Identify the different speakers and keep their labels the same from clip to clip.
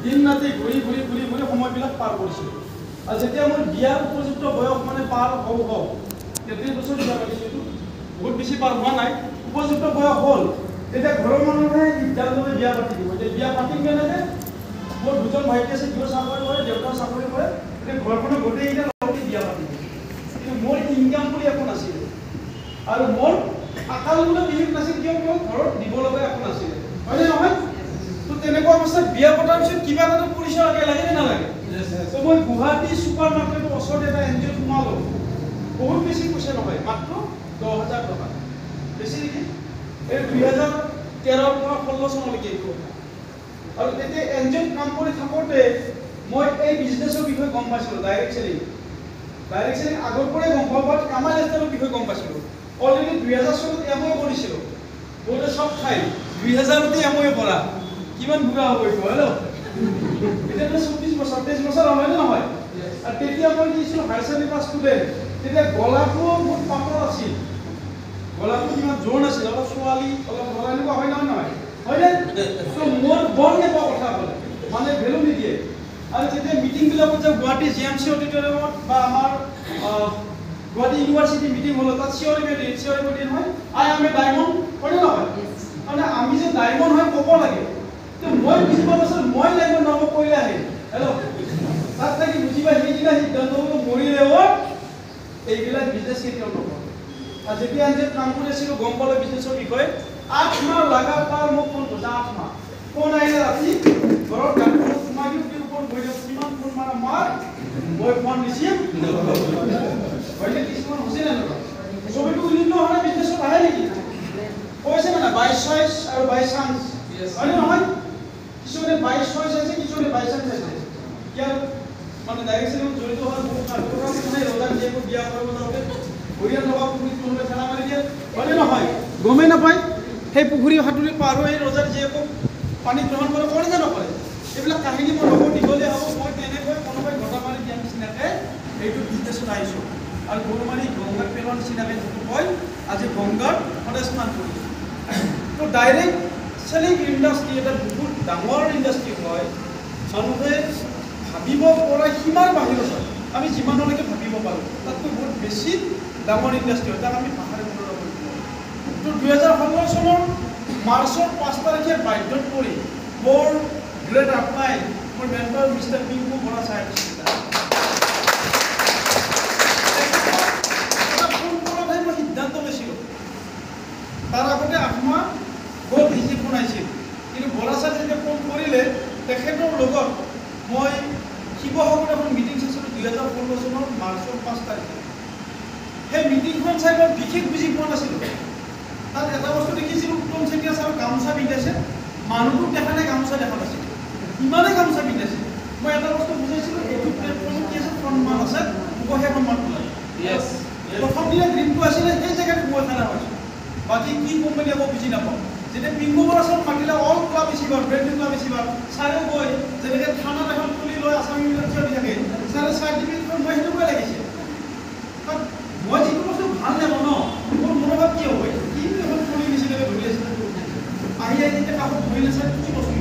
Speaker 1: দিন ৰাতি ঘূৰি সময়বিলাক পাৰ কৰিছিলোঁ আৰু যেতিয়া মোৰ বিয়াৰ উপযুক্ত বয়স মানে পাৰ হওঁ 33 বছৰ বিয়া পাতিছিলোঁ বহুত বেছি পাৰ হোৱা নাই উপযুক্ত বয়স হ'ল তেতিয়া ঘৰৰ মানুহে সিদ্ধান্ত লৈ বিয়া পাতি দিব যে বিয়া পাতিম কেনেকৈ মোৰ দুজন ভাইটি আছে দুয়ো চাকৰি কৰে দেউতাও চাকৰি কৰে এতিয়া ঘৰখনৰ গোটেইকেইটা লগতে বিয়া পাতি দিব কিন্তু মোৰ ইনকাম বুলি একো নাছিলে আৰু মোৰ আকাল বোলে বিশেষ নাছিল কিয় ঘৰত দিব লগা একো নাছিলে হয়নে নহয় তো তেনেকুৱা অৱস্থাত বিয়া পতাৰ পিছত কিবা এটা পৰিচয় লাগে নে নালাগে তো মই গুৱাহাটী ছুপাৰ মাৰ্কেটৰ ওচৰত এটা NGO সোমালোঁ বহুত বেছি পইচা নহয় মাত্ৰ 10,000 টকা বেছি নেকি এই 2013 পৰা 16 চনলৈকে এইটো আৰু তেতিয়া NGO কাম কৰি থাকোঁতে মই এই বিজনেছৰ বিষয়ে গম পাইছিলোঁ ডাইৰেক্ট চেলিং আগৰ পৰাই গম পাওঁ বাট আমাৰ ষ্টাইলৰ বিষয়ে গম পাইছিলোঁ অলৰেডি 2000 চনত এমঅ কৰিছিলোঁ বহুতে চব খাই 2000তে এমঅ কৰা কিমান বুঢ়া হ'ব এইটো হেল্ল' এতিয়া 24 বছৰ 23 বছৰ হয় নে নহয় আৰু তেতিয়া মই দিছিলোঁ হায়াৰ ছেকেণ্ডেৰী পাছ ষ্টুডেণ্ট তেতিয়া গলাটো বহুত পাতল আছিল গলাটো কিমান জোৰ নাছিল অলপ ছোৱালী অলপ গলা এনেকুৱা হয় নহয় হয়নে তো মোৰ বৰ নেপা কথা ক'লে মানে ভেলু নিদিয়ে আৰু যেতিয়া মিটিংবিলাকত যে গুৱাহাটী GMC অডিটৰিয়ামত বা আমাৰ গুৱাহাটী ইউনিভাৰ্চিটি মিটিং হ'ল তাত চিঞৰি নহয় আই এম এ ডায়মণ্ড হয়নে নহয় মানে আমি যে ডায়মণ্ড হয় ক'ব লাগে তো মই বুজি পোৱা নাছিলোঁ মই ডায়মণ্ড নহ'ব কৰিলে আহে হেল্ল' তাত থাকি বুজিবা সেইদিনা সিদ্ধান্ত মৰিলেও এইবিলাক বিজনেছ কেতিয়াও নকৰোঁ আৰু যেতিয়া কাম কৰি আছিলোঁ গম পালোঁ বিজনেছৰ বিষয়ে 8 মাহ লাগাতাৰ মোক ফোন কৰিছে 8 মাহ ফোন আহিলে ৰাতি ঘৰত গাড়ীখনত সোমাই দিওঁ কি ওপৰত বহি দিওঁ কিমান ফোন মাৰা মাৰ মই ফোন ৰিচিভ হয়নে কিছুমান হৈছে নে নহয় চবেইটো উন্নীত হোৱা বিজনেছত আহে নেকি কৈছে মানে বাই চইচ আৰু বাই চান্স হয়নে নহয় কিছুমানে বাই চইচ আছে কিছুমানে বাই চান্স আছে ইয়াৰ মানে ডাইৰেক্ট চেলিঙত জড়িত হোৱাৰ বহুত মানে ৰজাৰ জীয়েকো বিয়া কৰিব যাওঁতে ভৰিয়াত লগা পুখুৰীত কোনোবাই ঠেলা মাৰি দিয়ে হয়নে নহয় গমেই নাপায় সেই পুখুৰী সাঁতুৰি পাৰ হৈ ৰজাৰ জীয়েকক পানীত গ্ৰহণ কৰে যে নকৰে এইবিলাক কাহিনী মোৰ লগত দীঘলীয়া হ'ব মই তেনেকৈ কোনোবাই ঘটা মাৰি দিয়া নিচিনাকৈ এইটো বিজনেছত আহিছোঁ আৰু গৰুমাৰী গংগাত পেলোৱাৰ নিচিনাকৈ যিটো কয় আজি গংগাত সদায় স্নান কৰিছোঁ তো ডাইৰেক্ট চেলিং ইণ্ডাষ্ট্ৰি এটা বহুত ডাঙৰ ইণ্ডাষ্ট্ৰি হয় মানুহে ভাবিব পৰা সীমাৰ বাহিৰত হয় আমি যিমানলৈকে ভাবিব পাৰোঁ তাতকৈ বহুত বেছি ডাঙৰ ইণ্ডাষ্ট্ৰি হয় তাক আমি ভাষাৰে মনত কৰিব তো 2016 চনৰ মাৰ্চৰ 5 তাৰিখে বাধ্যত পৰি মোৰ গ্ৰেট এপ্লাই মোৰ মেণ্টৰ মিষ্টাৰ পিংকু বৰা চাহেব মই সিদ্ধান্ত লৈছিলোঁ তাৰ আগতে 8 মাহ বহুত বেছি ফোন আহিছিল কিন্তু বৰা চাহেব যেতিয়া ফোন কৰিলে তেখেতৰ লগত মই শিৱসাগৰত এখন মিটিং চাইছিলোঁ 2016 চনৰ মাৰ্চৰ 5 তাৰিখে সেই মিটিংখন চাই মই বিশেষ বুজি পোৱা নাছিলোঁ তাত এটা বস্তু দেখিছিলোঁ উত্তম চেতিয়া ছাৰ গামোচা পিন্ধাইছে মানুহটোক দেখা নাই গামোচা দেখা নাছিল ইমানেই গামোচা পিন্ধাইছে মই এটা বস্তু বুজাইছিলোঁ এইটো প্লেটফৰ্মত কি আছে সন্মান আছে উপহে সন্মান ওলাই প্ৰথম দিনা গ্ৰীণটো আছিলে সেই জেগাটো মই খানা পাইছোঁ বাকী কি কোম্পানী আকৌ বুজি নাপাওঁ যেতিয়া পিংকু বৰা ছাৰ মাতিলে অল ক্লাব বেছিভাগ ব্ৰেণ্ডিং ক্লাব বেছিভাগ ছাৰে গৈ যেনেকৈ থানাত এখন খুলি লৈ আছামীবিলাক থিয় দি থাকে ছাৰে চাৰ্টিফিকেটখন মই সেনেকুৱাই লাগিছে মই যিটো বস্তু ভাল নাপাওঁ ন মোৰ মনোভাৱ কি হ'ব কি এখন খুলি নিচিনাকৈ ধৰি আছিলে আহি যেতিয়া কাষত ধৰিলে ছাৰ কি বস্তু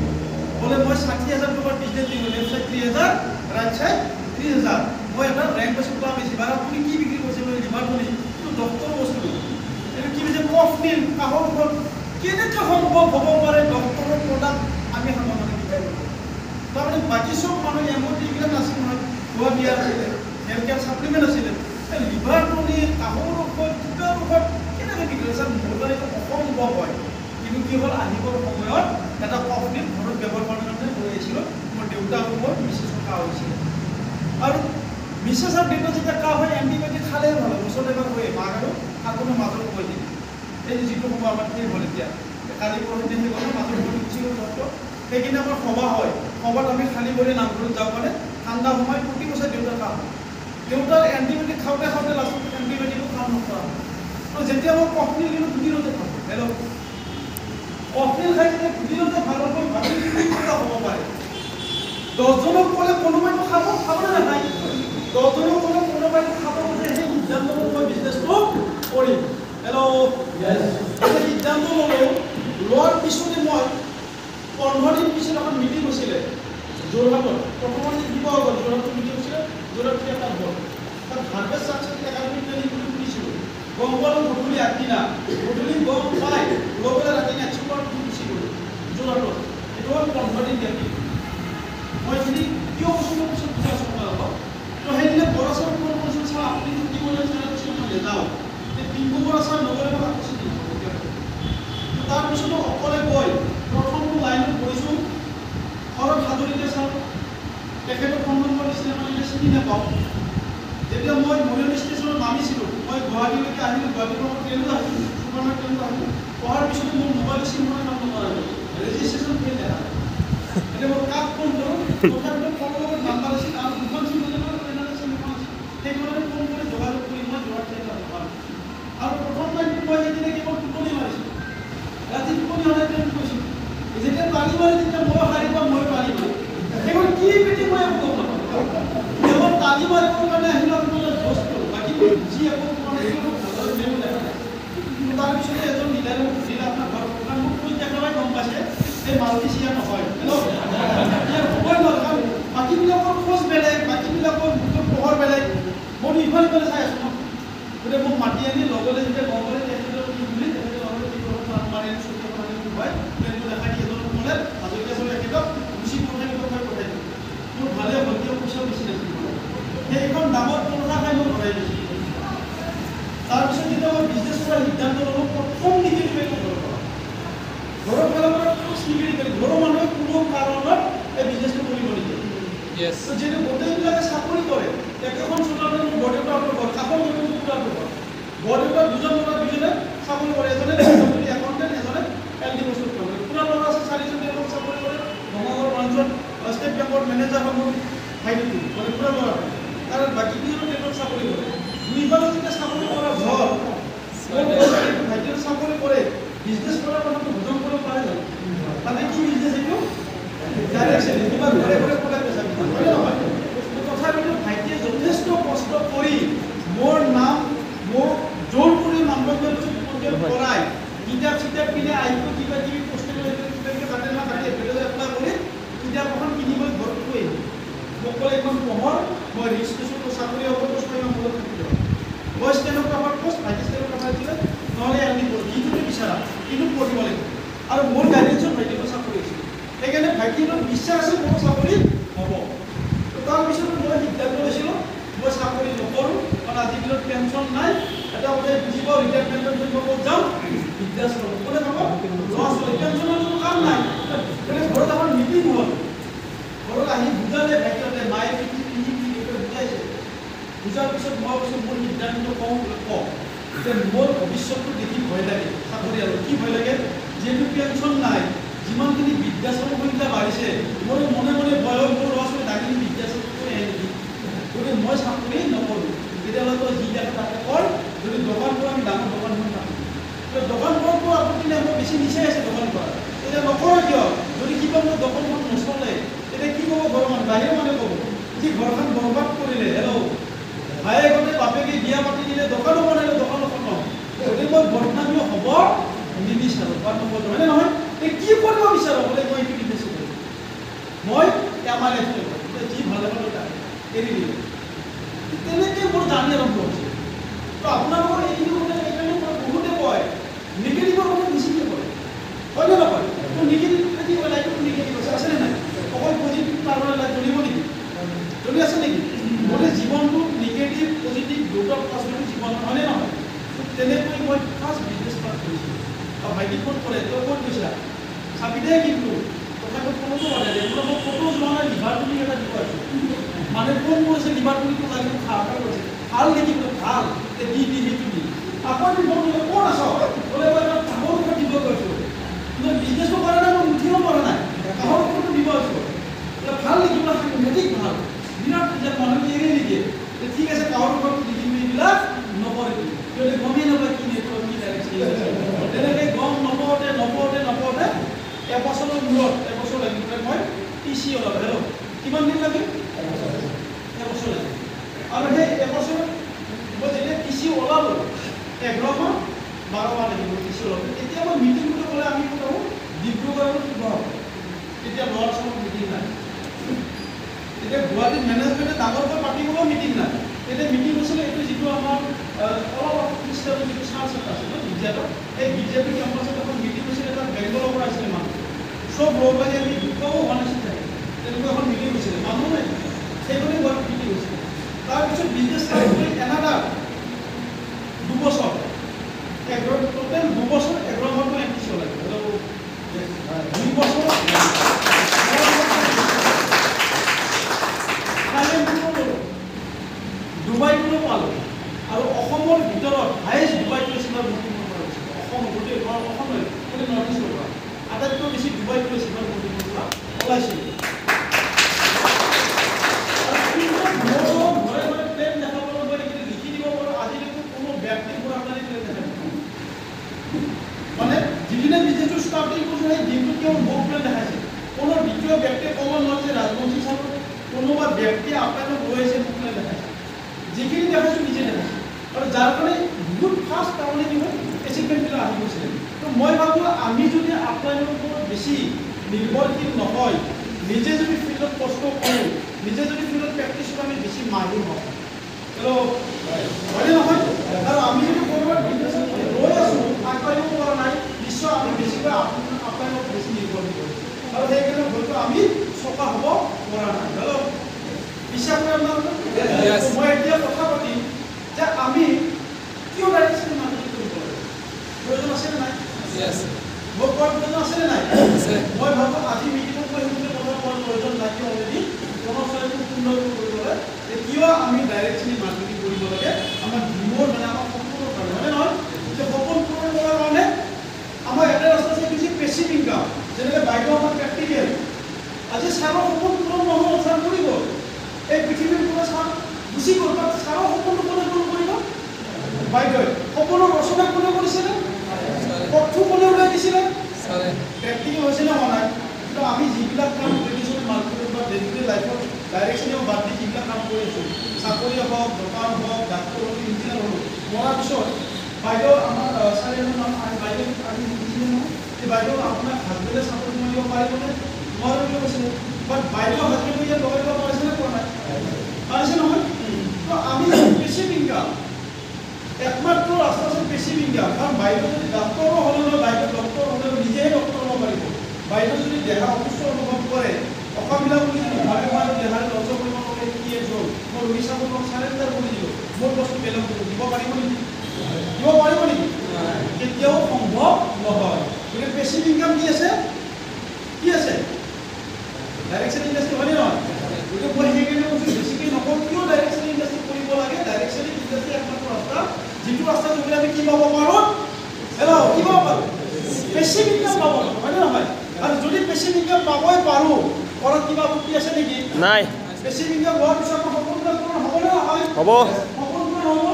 Speaker 1: বোলে মই 60,000 টকাৰ বিজনেছ দিলোঁ লেফ্ট চাইড 3,000 ৰাইট চাইড 3,000 মই এটা ৰেংক পাইছোঁ ক্লাব বেছিভাগ আপুনি কি বিক্ৰী কৰিছে মই লিভাৰ বুলি এইটো ডক্টৰৰ বস্তু এইটো কি হৈছে কফ মিল কাষৰ ওপৰত কেনেকৈ সম্ভৱ হ'ব পাৰে ডক্টৰৰ প্ৰডাক্ট আমি সাধাৰণতে বিক্ৰী কৰোঁ তাৰমানে বাকী চব মানুহ এমঅ'টি এইবিলাক নাছিল নহয় খোৱা বিয়া আছিলে হেল্থ কেয়াৰ ছাপ্লিমেণ্ট আছিলে লিভাৰ টনিক কাহৰ ঔষধ কিবা ঔষধ কেনেকৈ বিক্ৰী কৰিছে মোৰ কাৰণে এইটো অসম্ভৱ হয় কিন্তু কি হ'ল আহিবৰ সময়ত এটা কফ মিল ঘৰত ব্যৱহাৰ কৰাৰ কাৰণে লৈ আহিছিলোঁ মোৰ দেউতা আৰু মোৰ মিছেছৰ কাহ হৈছিলে আৰু মিছেছ আৰু দেউতা যেতিয়া কাহ হয় এণ্টিবায়'টিক খালেই ভাল বছৰত এবাৰ হৈ মাক আৰু শাকনৰ মাজত কৈ দিয়ে এই যিটো সময় আমাৰ ঠিক হ'ল এতিয়া কালি পৰহি দিন গ'ল মাজত গুচি গ'ল ডক্টৰ সেইখিনি আমাৰ সভা হয় সভাত আমি খালী কৰি নামঘৰত যাওঁ মানে ঠাণ্ডা সময় প্ৰতি বছৰ দেউতাৰ কাহ হয় দেউতাৰ এণ্টিবায়'টিক খাওঁতে লাষ্টত এণ্টিবায়'টিকো কাম নকৰা আৰু যেতিয়া মই কফনিল কিন্তু দুদিনতে খাওঁ হেল্ল' কফনিল খাই যেতিয়া দুদিনতে ভাল হ'ব ভাবি হ'ব পাৰে 10জনক ক'লে কোনোবাইতো খাবনে নাখায় 10জনক ক'লে কোনোবাইতো খাব যে সেই সিদ্ধান্ত মই বিজনেছটো কৰিম হেল্ল' সিদ্ধান্ত ল'লোঁ লোৱাৰ পিছতে মই 15 দিন পিছত এখন মিটিং হৈছিলে যোৰহাটত প্ৰথমত দিব হ'ল যোৰহাটত মিটিং হৈছিলে যোৰহাটত এটা হ'ল তাত হাৰ্ভেষ্ট চাকচেছ একাডেমি ট্ৰেইনিং বুলি শুনিছিলোঁ গম পালোঁ গধূলি আগদিনা গধূলি গম পাই লৈ পেলাই ৰাতি নাইট চুপাৰত গুচি গ'লোঁ যোৰহাটত এইটো হ'ল 15 দিন গেপ মই এইখিনি কিয় কৈছিলোঁ পিছত বুজাই আছোঁ আপোনালোকক তো সেইদিনা বৰা ছাৰ ফোন কৰিছিল ছাৰ আপুনি থাকিবলৈ কৈছিল মই নেযাওঁ পিংকু বৰা ছাৰ নগ'লে মই কৈছিল তাৰপিছতো অকলে গৈ প্ৰথমটো লাইনত গৈছোঁ ঘৰত হাজৰিকা ছাৰ তেখেতক সন্মান কৰিছিলে মানে চিনি নাপাওঁ যেতিয়া মই মৰিয়নি ষ্টেচনত নামিছিলোঁ মই গুৱাহাটীলৈকে আহিলোঁ গুৱাহাটীৰ পৰা ট্ৰেইনত আহিলোঁ ছুপাৰমাৰ্ট ট্ৰেইনত আহিলোঁ অহাৰ পিছতে মোৰ মোবাইল চিম মানে কাম নকৰা হ'ল ৰেজিষ্ট্ৰেশ্যন ফেইল দেখা এতিয়া মই কাক ফোন কৰোঁ তথাপিতো ফোনৰ লগত নাম্বাৰ আছিল আৰু দুখন চিম মানে ট্ৰেইনত চিম এখন আছিল সেইখনতে ফোন কৰি যোগাযোগ কৰি মই যোৰহাট ট্ৰেইনত নাপালোঁ আৰু প্ৰথম টাইমটো মই সেইদিনা কেৱল টোপনি মাৰিছিলোঁ ৰাতি টোপনি হ'লে ট্ৰেইন কৈছিলোঁ যেতিয়া পানী মাৰি তেতিয়া মই হাৰিব মই পানী মাৰি সেইখন কি পেটি মই একো গম নাপাওঁ কেৱল পানী মাৰিবৰ কাৰণে আহিলোঁ আপোনালোকে বস্তু বাকী যি একো তাৰপিছতে এজন লিডাৰে মোক সুধিলে আপোনাৰ ঘৰ প্ৰগ্ৰাম মোক কৈ একেবাৰে গম পাইছে এই মাল্টি চিয়াৰ নহয় ইয়াৰ হ'বই নোৱাৰে কাৰণ বাকীবিলাকৰ খোজ বেলেগ বাকীবিলাকৰ মুখৰ পোহৰ বেলেগ মই ইফালে ইফালে চাই আছোঁ ন গতিকে মোক মাতি আনি লগতে যেতিয়া গম পালে তেখেতৰ কি বুলি তেখেতে লগতে কি কৰিব মাৰি আনি চকী মাৰি হয় প্লেনটো দেখাই দি এজনক ক'লে হাজৰিকা ছাৰে তেখেতক গুচি পঠাই দিব পঠাই দিম মোৰ ভালে ভণ্টিও পইচা বেছি নাছিল সেইখন দামত পইচা খাই মই ভৰাই দিছোঁ তাৰপিছত যেতিয়া মই বিজনেছ কৰাৰ সিদ্ধান্ত ল'লোঁ প্ৰথম নিগেটিভ একো ঘৰৰ ফালৰ পৰা নিগেটিভ ঘৰৰ মানুহে কোনো কাৰণত এই বিজনেছটো কৰিব নিদিয়ে যিহেতু গোটেইবিলাকে চাকৰি কৰে একেখন চোতালতে মোৰ বৰদেউতাহঁতৰ ঘৰ কাষৰ চোতালটোৰ ঘৰ বৰদেউতাৰ দুজন ল'ৰা দুজনে চাকৰি কৰে এজনে একাউণ্টেণ্ট এজনে LD বস্তুত কৰে পুৰা ল'ৰা আছে 4জন তেওঁলোক চাকৰি কৰে ভঙাগড় ব্ৰাঞ্চত ষ্টেট বেংকৰ মেনেজাৰ হ'ব ভাইটিটো মানে পুৰা ল'ৰা তাৰ বাকী দুজনে তেওঁলোক চাকৰি কৰে দুইবাৰ যেতিয়া চাকৰি কৰা ঘৰ ভাইটিৰ চাকৰি কৰে বিজনেছ কৰাৰ মানুহটো হজম কৰিব পাৰে জানো তাতে কি বিজনেছ এইটো ডাইৰেকশ্যন কিবা ঘৰে ঘৰে পলাই পইচা হয় নহয় তথাপিতো ভাইটিয়ে যথেষ্ট কষ্ট কৰি মোৰ নাম মোৰ জোৰ কৰি মানদণ্ড কৰাই কিতাপ চিতাপ কিনে আহিব কিবা কিবি কষ্ট কৰি কিবা কিবি কাটে না কাটে এপ্লাই কৰি কিতাপ এখন কিনিবলৈ ঘৰত থৈ আহিব মোক ক'লে এখন পঢ়ৰ মই ৰেজিষ্ট্ৰেশ্যন চাকৰি হ'ব 6 মাহ মূলত থাকিব মই ষ্টেনোগ্ৰাফাৰ পোষ্ট ভাইটি ষ্টেনোগ্ৰাফাৰ দিলে নহ'লে আমি যিটোকে বিচাৰা কিন্তু পঢ়িব লাগিব আৰু মোৰ গাইডেঞ্চত ভাইটিৰ চাকৰি আছিল সেইকাৰণে ভাইটিৰ বিশ্বাস আছে মোৰ চাকৰি হ'ব তাৰপিছত মই সিদ্ধান্ত লৈছিলোঁ মই চাকৰি নকৰোঁ কাৰণ আজিৰ দিনত পেঞ্চন নাই এটা বোলে বুজিব ৰিটায়াৰমেণ্টত যদি মই ক'ত যাওঁ বৃদ্ধাশ্ৰম কোনে পাব ল'ৰা ছোৱালী পেঞ্চনৰ কোনো কাম নাই গতিকে ঘৰত আমাৰ মিটিং হ'ল ঘৰত আহি বুজালে ভাইটিহঁতে মায়ে বুজাইছে বুজাৰ পিছত মই কৈছোঁ মোৰ সিদ্ধান্ত কওঁ যে মোৰ ভৱিষ্যতটো দেখি ভয় লাগে চাকৰিয়ালৰ কি ভয় লাগে যিহেতু পেঞ্চন নাই যিমানখিনি বৃদ্ধাশ্ৰমৰ সংখ্যা বাঢ়িছে মোৰ মনে মনে ভয় হয় মোৰ ল'ৰা ছোৱালী ডাঙৰ বৃদ্ধাশ্ৰমত কৰি আহে নেকি গতিকে মই চাকৰি নকৰোঁ তেতিয়াহ'লে তই যি দেখা তাকে কৰ যদি দোকান কৰা আমি ডাঙৰ দোকানখন থাকোঁ দোকান কৰাটো আপত্তি নাই মই বেছি নিচাই আছে দোকান কৰা এতিয়া নকৰোঁ কিয় যদি কিবা মোৰ দোকানখন নচলে তেতিয়া কি ক'ব ঘৰৰ মানুহ বাহিৰৰ মানুহে ক'ব যি ঘৰখন বৰবাদ কৰিলে হেল্ল' ভায়েকতে বাপেকে বিয়া পাতি দিলে দোকানো বনালে দোকানো খতম গতিকে মই বদনামীও হ'ব নিবিচাৰোঁ হয়নে নহয় এই কি কৰিব বিচাৰোঁ বোলে মই এইটো বিজনেছ কৰিম মই আমাৰ যি ভাল লাগে তাক এৰি দিলোঁ তেনেকৈ মোৰ জাৰ্ণি আৰম্ভ হৈছে তো আপোনালোকৰ এইখিনি কথা এইকাৰণে বহুতে কয় নিগেটিভৰ কথা বেছিকৈ কয় হয়নে নহয় তো নিগেটিভ কি কয় লাইফটো নিগেটিভ আছেনে নাই অকল পজিটিভ তাৰমানে লাইফ চলিব নেকি চলি আছে নেকি বোলে জীৱনটো নিগেটিভ পজিটিভ দুটাৰ পাছতো জীৱন হয়নে নহয় তেনেকৈ মই ফাৰ্ষ্ট বিজনেছ ষ্টাৰ্ট কৰিছিলোঁ আৰু ভাইটি ফোন কৰে তই ক'ত গৈছা চাবি দে কিন্তু তথাপিও ফোনতো মাতে দে মই ফটো যোৱা নাই লিভাৰ বুলি এটা দিব আছোঁ মানে ফোন কৰিছে লিভাৰ বুলিটো লাগিব খাওয়া কৰিছে ভাল নেকি ভাল দি সেইটো দি আকৌ আমি ফোন কৰিলে ক'ত আছ বোলে মই এটা কামৰ ওপৰত দিব গৈছোঁ কিন্তু বিজনেছো কৰা নাই মই উঠিব পৰা নাই কামৰ ওপৰতো দিব আছোঁ ভাল নেকি বোলে সাংঘাতিক ভাল বিৰাট যে মানুহ এৰি নিদিয়ে ঠিক আছে কামৰ ওপৰত লিখিম এইবিলাক নকৰিবি যদি গমেই নাপায় কি নেটৱৰ্ক কি ডাইৰেকশ্যন তেনেকৈ গম নপওঁতে এবছৰৰ মূৰত এবছৰ লাগি পেলাই মই TC ওলাব হেল্ল' কিমান দিন লাগিল এবছৰ লাগিল আৰু সেই এবছৰত মই যেতিয়া TC ওলালোঁ 11 মাহ 12 মাহ লাগিব TC ওলাব তেতিয়া মই মিটিং বুলি ক'লে আমি ক'লোঁ ডিব্ৰুগড়ত কিবা হ'ব তেতিয়া ল'ৰা ছোৱালীৰ মিটিং নাই এতিয়া গুৱাহাটীত মেনেজমেণ্টে ডাঙৰকৈ পাতিবলৈও মিটিং নাই। এতিয়া মিটিং হৈছিলে এইটো যিটো আমাৰ অলপ খ্ৰীষ্টানৰ যিটো চাৰ্চ এটা আছে ন গীৰ্জাটো, এই গীৰ্জাটো কেম্পাছত এখন মিটিং হৈছিলে, তাত বেংগলৰ পৰা আহিছিলে মানুহ চব লগ লাগি আমি দুটাও হোৱা নাছিল থাকে তেনেকুৱা এখন মিটিং হৈছিলে, মানুহ নাই সেইখনে গুৱাহাটীত মিটিং হৈছিলে। তাৰপিছত বিজনেছ ষ্টাৰ্ট কৰি এনাডাৰ 2 বছৰ টোটেল 2 বছৰ 11 মাহটো এণ্টি চলাইছে 2 বছৰ ডুবাইটো পালোঁ আৰু অসমৰ ভিতৰত হায়েষ্ট ডুবাই প্লেচিঙৰ মুক্তিৰ পৰা হৈছে অসম গোটেই অসমলৈ গোটেই নৰ্থ ইষ্টৰ পৰা আটাইতকৈ বেছি ডুবাই প্লেচিঙৰ মুক্তিৰ পৰা ওলাইছিল। ঘৰে ঘৰে প্লেন দেখা পালোঁ, মই এইখিনি লিখি দিব পাৰোঁ, আজিলৈকে কোনো ব্যক্তিৰ পৰা আপোনালোকে প্লেন দেখা পাব মানে যিদিনা বিজনেছটো ষ্টাৰ্টিং কৰিছে সেই দিনটো কেৱল মোক প্লেন দেখাইছে। কোনো দ্বিতীয় ব্যক্তিয়ে ক'ব নোৱাৰে যে ৰাজবংশী চাব কোনোবা ব্যক্তিয়ে আপোনালোক লৈ আহিছে মোক প্লেন দেখাইছে, যিখিনি দেখাইছোঁ নিজে দেখাইছোঁ আৰু যাৰ কাৰণে বহুত ফাষ্ট তাৰমানে কি হয় এচিভমেণ্টবিলাক আহি গৈছিলে। তো মই ভাবোঁ আমি যদি আপোনালোকৰ ওপৰত বেছি নিৰ্ভৰশীল নহয়, নিজে যদি ফিল্ডত কষ্ট কৰোঁ, নিজে যদি ফিল্ডত প্ৰেক্টিছ কৰোঁ, আমি বেছি মাহিৰ হওঁ হয়নে নহয়? আৰু আমি যদি ক'ৰবাত বিজনেছত ৰৈ আছোঁ, আগবাঢ়িব পৰা নাই, নিশ্চয় আমি বেছিকৈ আপোনালোকক বেছি নিৰ্ভৰশীল কৰিছোঁ আৰু সেইকাৰণে হয়তো আমি চকা হ'ব পৰা নাই। বিশ্বাস কৰে আপোনালোকে? মই এতিয়া কথা পাতিম যে আমি কিয় ডাইৰেকশ্যন মাৰ্কেটিং কৰিব লাগে, প্ৰয়োজন আছেনে নাই? মোক কোৱাৰ প্ৰয়োজন আছেনে নাই? মই ভাবোঁ আজি মিটিঙত মই সেইটোতে কথা কোৱাৰ প্ৰয়োজন নাই, কিয় অলৰেডি কৰ্মচাৰীটো সুন্দৰ কৰিবলৈ যে কিয় আমি ডাইৰেকশ্যন মাৰ্কেটিং কৰিব লাগে আমাৰ ড্ৰিমৰ মানে আমাৰ সপোনৰ কাৰণে, হয়নে নহয়? যে সপোন পূৰণ কৰাৰ কাৰণে আমাৰ এটা ৰাস্তা আছে কিছু পেচিভ ইনকাম, যেনেকৈ বাইদেউ আমাৰ প্ৰেক্টিকেল। আজি ছাৰৰ সপোন পূৰণ নহ'ল, ছাৰ কৰিব এই পৃথিৱীৰ পৰা চাৰ গুচি গ'ল, তাত ছাৰৰ সপোনটো কোনে পূৰণ কৰিব? বাইদেৱে। সপোনৰ ৰচনা কোনে কৰিছিলে? পথটো কোনে ওলাই দিছিলে? প্ৰেক্টিকেল হৈছিলে হোৱা নাই। কিন্তু আমি যিবিলাক কাম ট্ৰেডিশ্যনেল মাৰ্কেটত বা ডে টু ডে লাইফত ডাইৰেকশ্যনেও বাদ দি যিবিলাক কাম কৰি আছোঁ, চাকৰি হওক, দোকান হওক, ডাক্তৰ হওক, ইঞ্জিনিয়াৰ হওক, মৰাৰ পিছত বাইদেউ আমাৰ ছাৰ নাম বাইদেউ আমি সুধিছিলে নহয় যে বাইদেউ আপোনাক হাজবেণ্ডে চাকৰি মাৰিব পাৰিবনে? নোৱাৰে বুলি কৈছিলে। বাট বাইদেউ হাজবেণ্ডে ইয়াত লগাই দিব পাৰিছেনে পৰা নাই? পাৰিছে নহয়? তো আমি পেচিভ ইনকাম একমাত্ৰ ৰাস্তা আছে পেচিভ ইনকাম। কাৰণ বাইদেউ যদি ডাক্তৰো হ'লে নহয়, বাইদেউ ডক্তৰ হ'লেও নিজেই ডক্তৰ হ'ব পাৰিব। বাইদেউ যদি দেহা অসুস্থ অনুভৱ কৰে, অকামিলা বুলি যদি ভাবে মই দেহাৰ লজ্জা কৰিব নোৱাৰে, কি হ'ল মই ৰোগী চাব মই চাৰেণ্ডাৰ কৰি দিলোঁ, মোৰ বস্তু বেলেগ দিব পাৰিব নেকি? দিব পাৰিব নেকি? কেতিয়াও সম্ভৱ নহয়। গতিকে পেচিভ ইনকাম কি আছে? কি আছে? ডাইৰেকশ্যন ইণ্ডাষ্ট্ৰী হয়নে নহয়? গতিকে মই সেইকাৰণে কৈছোঁ বেছিকৈ নকওঁ কিয় ডাইৰেকশ্যন ইণ্ডাষ্ট্ৰী কৰিব লাগে। ডাইৰেকশ্যন ইণ্ডাষ্ট্ৰী একমাত্ৰ ৰাস্তা, যিটো ৰাস্তা যোগেদি আমি কি পাব পাৰোঁ? কি পাব পাৰোঁ? পেচিভ ইনকাম পাব পাৰোঁ, হয়নে নহয়? আৰু যদি পেচিভ ইনকাম পাবই পাৰোঁ, ঘৰত কিবা আপত্তি আছে নেকি? নাই। পেচিভ ইনকাম হোৱাৰ পিছত আমাৰ সপোনবিলাক পূৰণ হ'বনে নহয়? হ'ব। সপোন পূৰণ হ'ব।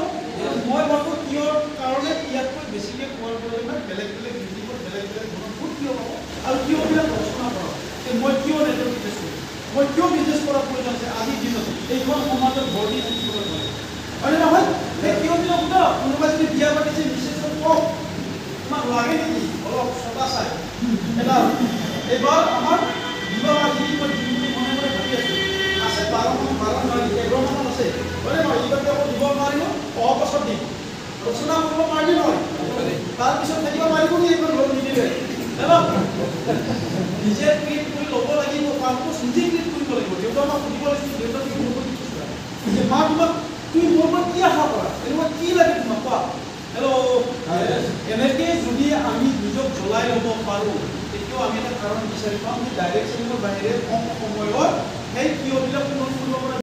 Speaker 1: মই ভাবোঁ কিয়ৰ কাৰণে ইয়াতকৈ বেছিকৈ পোৱাৰ প্ৰয়োজন বেলেগ বেলেগ ডিষ্ট্ৰিক্টত বেলেগ বেলেগ ধৰণৰ বহুত কিয় পাব আৰু কিয়বিলাক ৰচনা কৰক যে মই কিয় নেটৱৰ্ক বিজনেছ কৰোঁ, মই কিয় বিজনেছ কৰাৰ প্ৰয়োজন আছে আজিৰ দিনত এইখন সমাজত ভৰ্তি থাকিব লাগে, হয়নে নহয়? সেই কিয়বিলাক সোধক। কোনোবাই যদি বিয়া পাতিছে বিশেষকৈ কওক তোমাক লাগে নেকি অলপ ছটা চাই এটা এইবাৰ আমাৰ বিবাহ আজি মই দিম বুলি মনে মনে ভাবি আছোঁ। আছে 12 নোৱাৰি 11 মান আছে, হয়নে নহয়? এইবাৰতে আকৌ দিব নোৱাৰিব, অহা বছৰ দিম। ৰচনা কৰিব পাৰিলে নহয়, তাৰপিছত থাকিব পাৰিব নেকি? এইবাৰ লোন নিদিলে নিজে ক্ৰিয়েট কৰি ল'ব লাগিব, কামটো নিজে ক্ৰিয়েট কৰিব লাগিব। দেউতাক সুধিব লাগিব, দেউতাক যে মা তোমাক তুমি মোৰ পৰা কি আশা কৰা, এনেকুৱা কি লাগে তোমাক কোৱা? এনেকৈ যদি আমি নিজক জ্বলাই ল'ব পাৰোঁ, তেতিয়াও আমি এটা কাৰণ বিচাৰি পাম যে ডাইৰেকশ্যনৰ বাহিৰে কম সময়ত সেই কিয়বিলাক পূৰণ কৰিব পৰা